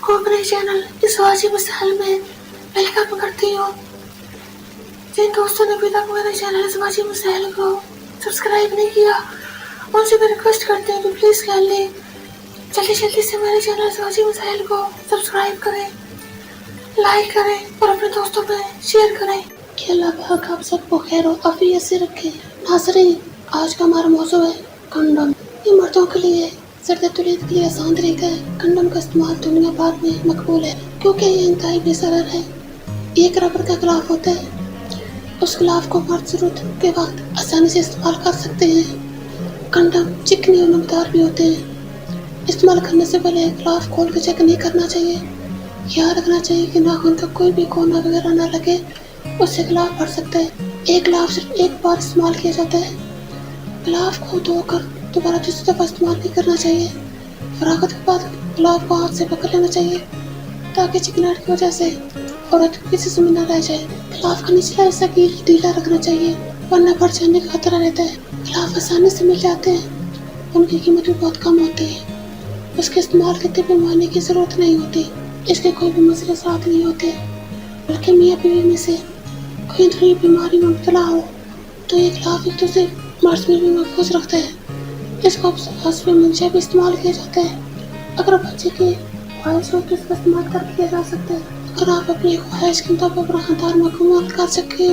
को अपने चैनल इस वाजिब मिसाल में वेलकम करती हूँ। जिन दोस्तों ने अभी तक मेरे चैनल इस वाजिब मिसाल को सब्सक्राइब नहीं किया, उनसे मैं रिक्वेस्ट करती हूँ कि प्लीज़ काइंडली जल्दी से मेरे चैनल इस वाजिब मिसाल को सब्सक्राइब करें, लाइक करें और अपने दोस्तों में शेयर करें। कि अल्लाह पाक आप सबको खैर और आफियत से रखे। नाज़रीन, आज का हमारा मौजू है कंडोम। ये मर्दों के लिए सर्द-ए-तौलीद के लिए आसान तरीका है। कंडोम का इस्तेमाल दुनिया भर में मकबूल है क्योंकि ये इंतहाई बेसरर है। एक रबर का गिलाफ होता है, उस गिलाफ को मर्द ज़रूरत के वक्त आसानी से इस्तेमाल कर सकते हैं। कंडोम चिकनी और नमदार भी होते हैं। इस्तेमाल करने से पहले गिलाफ खोल के चेक नहीं करना चाहिए। याद रखना चाहिए कि नाखून का कोई भी कोना वगैरह ना लगे, उससे गिलाफ भर सकता है। एक गिलाफ सिर्फ एक बार इस्तेमाल किया जाता है। गिलाफ को धोकर दोबारा दूसरी दफ़ा इस्तेमाल नहीं करना चाहिए। फरागत के बाद गिलाफ को हाथ से पकड़ लेना चाहिए ताकि चिकनाहट की वजह से औरत किसी से न रह जाए। गिलाफ का निचला हिस्सा ढीला रखना चाहिए वरना फट जाने का खतरा रहता है। गिलाफ आसानी से मिल जाते हैं, उनकी कीमत भी बहुत कम होती है। उसके इस्तेमाल के तिब्बी मायने की ज़रूरत नहीं होती, इसके कोई भी मसले साथ नहीं होते। बल्कि मियाँ बीवी में से कोई नई बीमारी में मुब्तला हो तो ये गिलाफ एक दूसरे मर्ज में भी महफूज रखता है। इसको हस्बे मंशा भी इस्तेमाल किया जाता है। अगर बच्चे की ख्वाहिश हो तो इसका इस्तेमाल कर किया जा सकता है। अगर आप अपनी ख्वाहिश के मुताबिक अपना खानदान मुकम्मल कर सके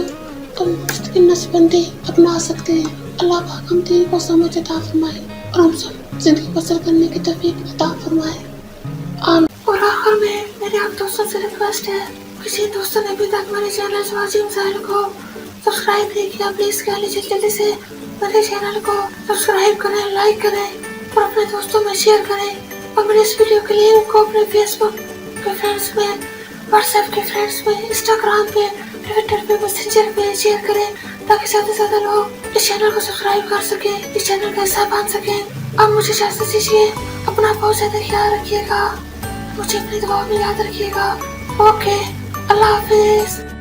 तो मुस्तकिल नस्बंदी अपना सकते हैं। अल्लाह पाक हम दीन को समझ अता फरमाए और हम सब जिंदगी बसर करने की तौफीक अता फरमाए। और आखिर में मेरे आप दोस्तों से रिक्वेस्ट है, किसी दोस्तों ने अभी तक मेरे चैनल वाजिब मिसाल को सब्सक्राइब नहीं किया, प्लीज़ जल्दी से मेरे चैनल को सब्सक्राइब करें, लाइक करें और अपने दोस्तों में शेयर करें। और मेरे इस वीडियो के लिंक को अपने फेसबुक के फ्रेंड्स में, व्हाट्सएप के फ्रेंड्स में, इंस्टाग्राम पे, ट्विटर पे, मैसेंजर पे शेयर करें ताकि ज़्यादा से ज़्यादा लोग इस चैनल को सब्सक्राइब कर सकें, इस चैनल का हिस्सा बन सकें। अब मुझे इजाज़त दीजिए, अपना बहुत ज़्यादा ख्याल रखिएगा, मुझे अपनी दुआ में याद रखिएगा। ओके, अल्लाह हाफिज़।